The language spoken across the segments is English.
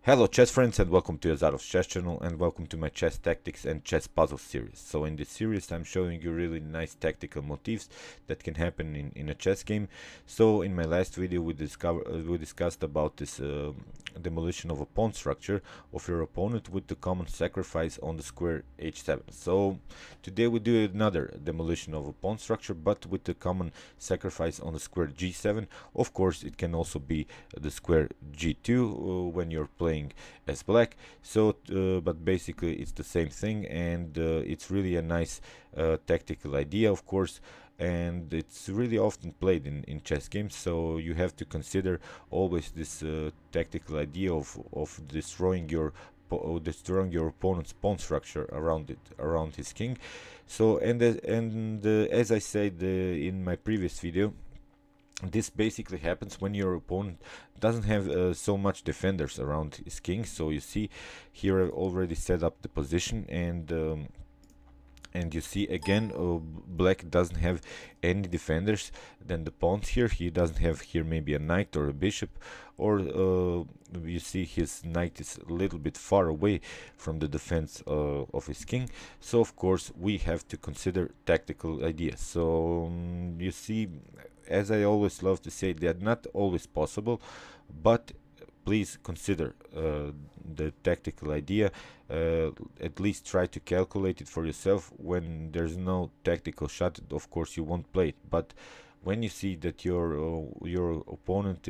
Hello chess friends, and welcome to Azarov's chess channel, and welcome to my chess tactics and chess puzzle series. So in this series I'm showing you really nice tactical motifs that can happen in a chess game. So in my last video we discussed about this demolition of a pawn structure of your opponent with the common sacrifice on the square h7. So today we do another demolition of a pawn structure, but with the common sacrifice on the square g7. Of course it can also be the square g2 when you're playing as black. So but basically it's the same thing, and it's really a nice tactical idea, of course, and it's really often played in chess games. So you have to consider always this tactical idea of destroying your opponent's pawn structure around his king. So as I said in my previous video, this basically happens when your opponent doesn't have so much defenders around his king. So you see here I've already set up the position, and you see again black doesn't have any defenders than the pawns here. He doesn't have here maybe a knight or a bishop, or you see his knight is a little bit far away from the defense of his king. So of course we have to consider tactical ideas. So you see, as I always love to say, they are not always possible, but please consider the tactical idea. At least try to calculate it for yourself. When there's no tactical shot, of course you won't play it, but when you see that your opponent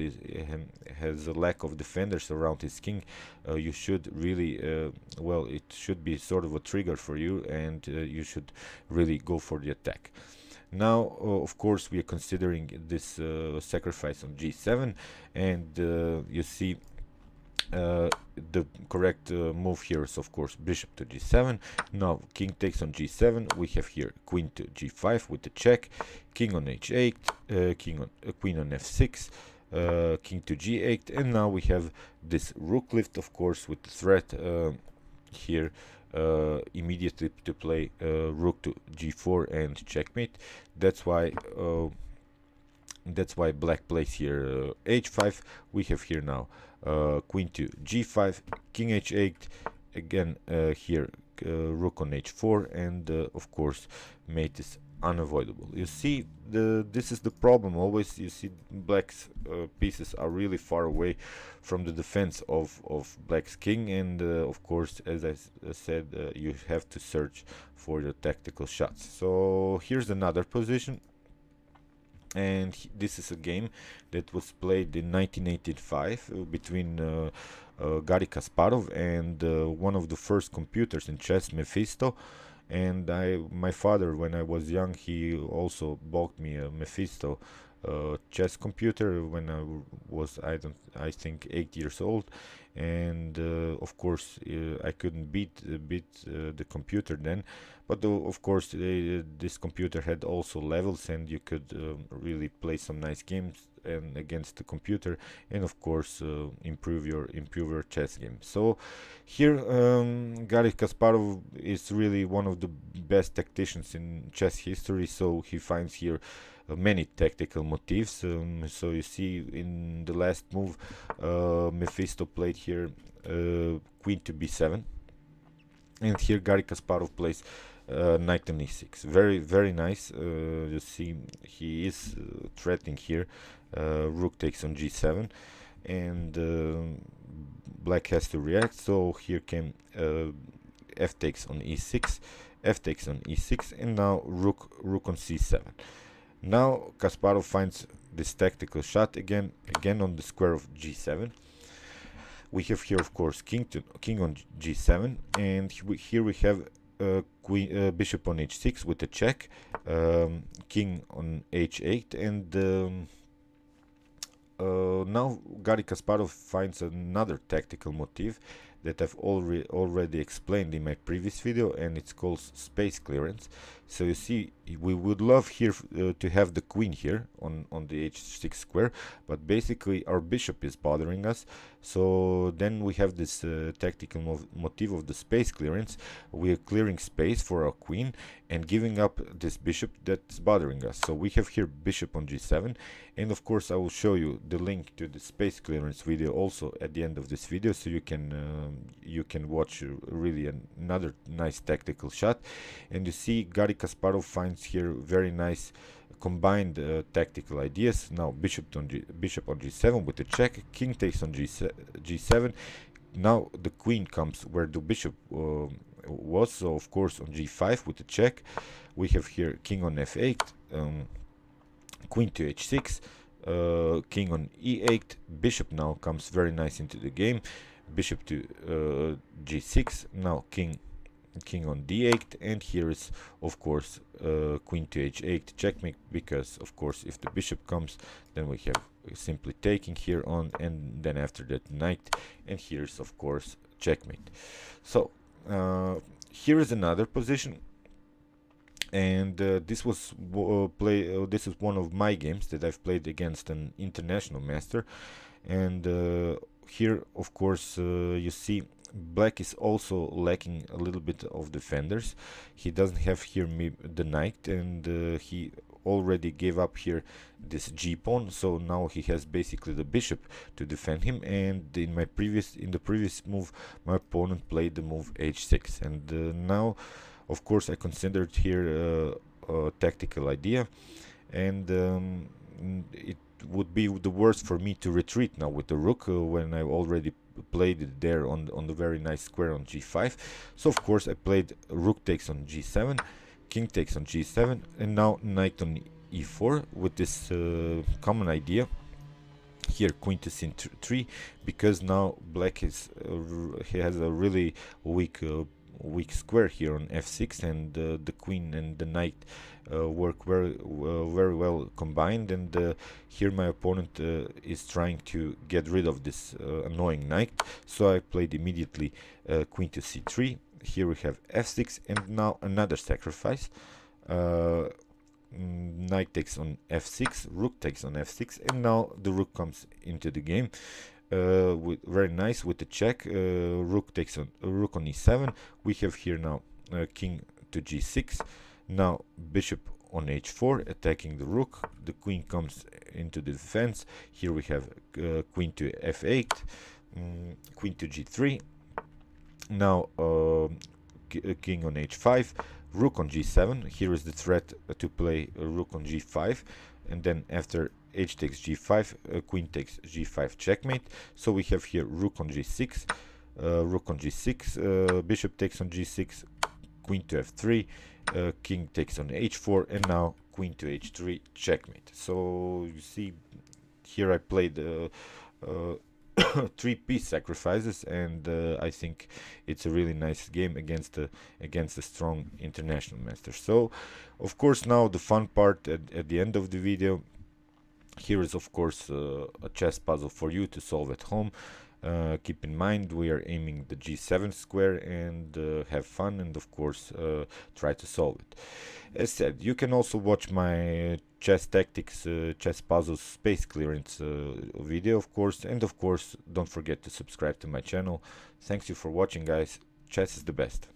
has a lack of defenders around his king, you should really well, it should be sort of a trigger for you, and you should really go for the attack. Now of course we are considering this sacrifice on g7, and you see the correct move here is of course bishop to g7. Now king takes on g7. We have here queen to g5 with the check, king on h8, queen on f6, king to g8, and now we have this rook lift, of course, with the threat here immediately to play rook to g4 and checkmate. That's why black plays here h5. We have here now queen to g5, king h8, again here rook on h4, and of course mate is unavoidable. You see, this is the problem always. You see black's pieces are really far away from the defense of black's king, and of course, as I said, you have to search for the tactical shots. So here's another position, and this is a game that was played in 1985 between Garry Kasparov and one of the first computers in chess, Mephisto. And my father, when I was young, he also bought me a Mephisto chess computer when I was, I think 8 years old, and of course I couldn't beat the computer then, but of course this computer had also levels, and you could really play some nice games and against the computer, and of course improve your chess game. So here Garry Kasparov is really one of the best tacticians in chess history, so he finds here many tactical motifs. So you see in the last move Mephisto played here queen to b7, and here Garry Kasparov plays knight on e6. Very nice. You see he is threatening here rook takes on g7, and black has to react. So here came f takes on e6, f takes on e6, and now rook on c7. Now Kasparov finds this tactical shot again on the square of g7. We have here, of course, king on g7, and here we have bishop on h6 with a check, king on h8, and now Garry Kasparov finds another tactical motif that I've already explained in my previous video, and it's called space clearance. So you see, we would love here to have the queen here on the h6 square, but basically our bishop is bothering us. So then we have this tactical motif of the space clearance. We are clearing space for our queen and giving up this bishop that's bothering us. So we have here bishop on g7, and of course I will show you the link to the space clearance video also at the end of this video, so you can watch really another nice tactical shot. And you see Garry Kasparov finds here very nice combined tactical ideas. Now bishop on g7 with the check, king takes on g7. Now the queen comes where the bishop was, so of course on g5 with the check. We have here king on f8, queen to h6, king on e8. Bishop now comes very nice into the game, bishop to g6. Now king on d8, and here is of course queen to h8 checkmate, because of course if the bishop comes, then we have simply taking here on, and then after that knight, and here's of course checkmate. So here is another position, and this was this is one of my games that I've played against an international master. And here of course you see black is also lacking a little bit of defenders. He doesn't have here the knight, and he already gave up here this g pawn, so now he has basically the bishop to defend him. And in the previous move, my opponent played the move h6, and now of course I considered here a tactical idea, and it would be the worst for me to retreat now with the rook when I already played it there on the very nice square on g5. So of course I played rook takes on g7, king takes on g7, and now knight on e4 with this common idea here, queen to c3, because now black is he has a really weak square here on f6, and the queen and the knight work very well combined. And here my opponent is trying to get rid of this annoying knight, so I played immediately queen to c3. Here we have f6, and now another sacrifice. Knight takes on f6, rook takes on f6, and now the rook comes into the game. Very nice with the check. Rook on e7. We have here now king to g6. Now bishop on h4 attacking the rook. The queen comes into the defense. Here we have queen to f8, queen to g3. Now king on h5, rook on g7. Here is the threat to play rook on g5, and then after h takes g5, queen takes g5 checkmate. So we have here rook on g6, bishop takes on g6, queen to f3, king takes on h4, and now queen to h3 checkmate. So you see here I played three-piece sacrifices, and I think it's a really nice game against a strong international master. So of course now the fun part at the end of the video. Here is of course a chess puzzle for you to solve at home. Keep in mind we are aiming the g7 square, and have fun, and of course try to solve it. As said, you can also watch my chess tactics, chess puzzles, space clearance video, of course, and of course don't forget to subscribe to my channel. Thanks you for watching, guys. Chess is the best.